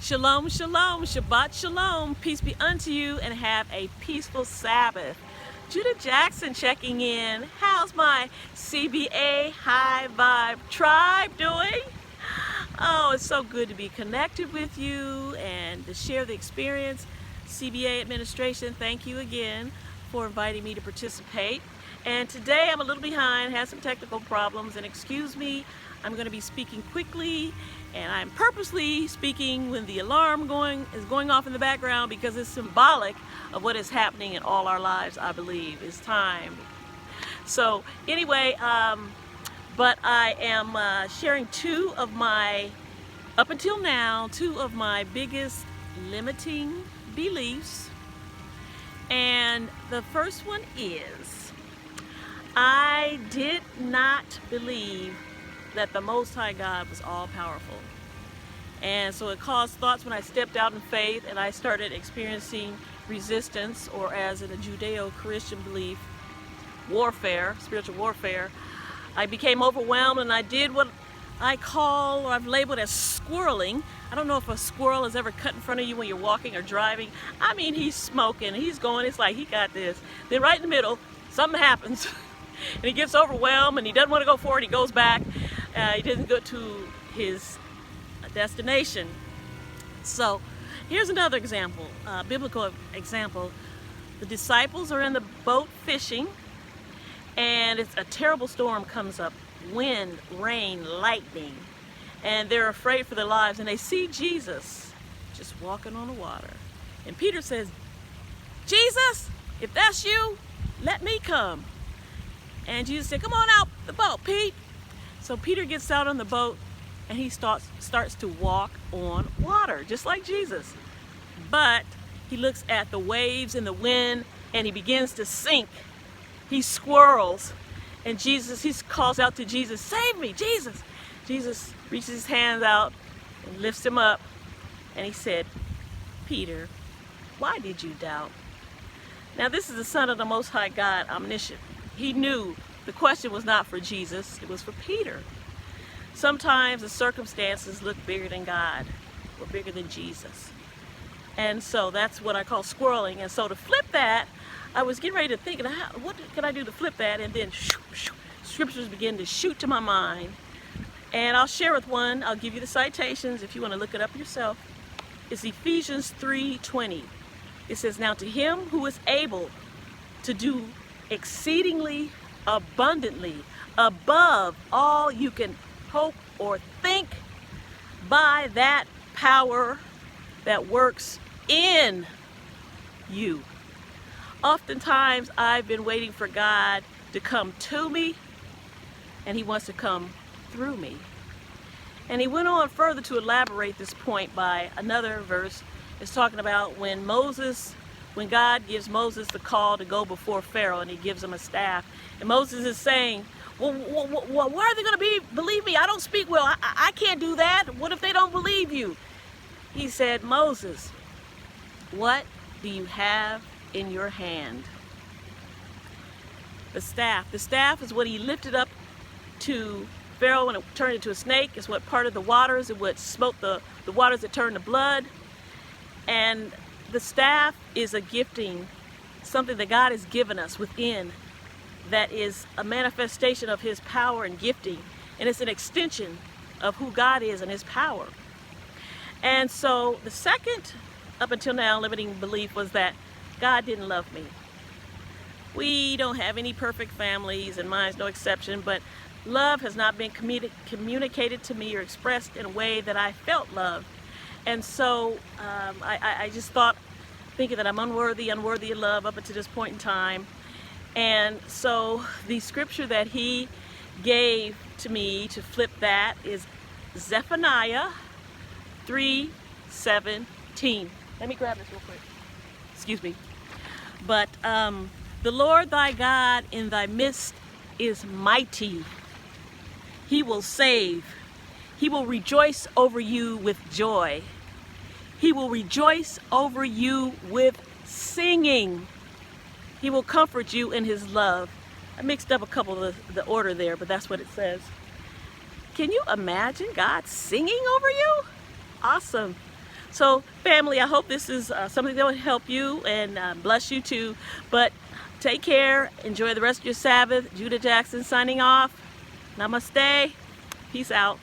Shalom, shalom, Shabbat shalom, peace be unto you, and have a peaceful Sabbath. Judah Jackson checking in. How's my CBA High Vibe tribe doing? Oh, it's so good to be connected with you and to share the experience. CBA administration, thank you again for inviting me to participate. And today I'm a little behind, had some technical problems, and excuse me, I'm going to be speaking quickly, and I'm purposely speaking when the alarm is going off in the background because it's symbolic of what is happening in all our lives, I believe. It's time. So anyway, but I am sharing up until now, two of my biggest limiting beliefs. And the first one is, I did not believe that the Most High God was all-powerful. And so it caused thoughts when I stepped out in faith and I started experiencing resistance, or as in a Judeo-Christian belief, warfare, spiritual warfare. I became overwhelmed and I did what I call, or I've labeled as squirreling. I don't know if a squirrel has ever cut in front of you when you're walking or driving. I mean, he's smoking, he's going, it's like he got this. Then right in the middle, something happens and he gets overwhelmed and he doesn't want to go forward, he goes back. He doesn't go to his destination. So here's another example, biblical example. The disciples are in the boat fishing, and it's a terrible storm comes up, wind, rain, lightning, and they're afraid for their lives, and they see Jesus just walking on the water. And Peter says, "Jesus, if that's you, let me come." And Jesus said, "Come on out the boat, Pete." So Peter gets out on the boat and he starts to walk on water, just like Jesus. But he looks at the waves and the wind and he begins to sink. He swirls, and he calls out to Jesus, "Save me, Jesus." Jesus reaches his hands out and lifts him up, and he said, "Peter, why did you doubt?" Now this is the Son of the Most High God, omniscient. He knew the question was not for Jesus, it was for Peter. Sometimes the circumstances look bigger than God, or bigger than Jesus. And so that's what I call squirreling. And so to flip that, I was getting ready to think, what can I do to flip that? And then scriptures begin to shoot to my mind. And I'll share with one. I'll give you the citations if you want to look it up yourself. It's Ephesians 3:20. It says, "Now to him who is able to do exceedingly abundantly above all you can hope or think, by that power that works in you." Oftentimes I've been waiting for God to come to me, and he wants to come through me. And he went on further to elaborate this point by another verse. It's talking about when God gives Moses the call to go before Pharaoh, and he gives him a staff. And Moses is saying, well, why are they going to believe me? I don't speak well. I can't do that. What if they don't believe you? He said, "Moses, what do you have in your hand?" The staff. The staff is what he lifted up to Pharaoh when it turned into a snake. It's what parted the waters. It would smote the waters that turned to blood. And the staff is a gifting, something that God has given us within, that is a manifestation of his power and gifting. And it's an extension of who God is and his power. And so the second, up until now, limiting belief was that God didn't love me. We don't have any perfect families, and mine's no exception, but love has not been communicated to me or expressed in a way that I felt loved. And so I just thinking that I'm unworthy of love up until this point in time. And so the scripture that he gave to me to flip that is Zephaniah 3:17. Let me grab this real quick. Excuse me. But the Lord thy God in thy midst is mighty. He will save. He will rejoice over you with joy. He will rejoice over you with singing. He will comfort you in his love. I mixed up a couple of the order there, but that's what it says. Can you imagine God singing over you? Awesome. So family, I hope this is something that will help you and bless you too. But take care. Enjoy the rest of your Sabbath. Judah Jackson signing off. Namaste. Peace out.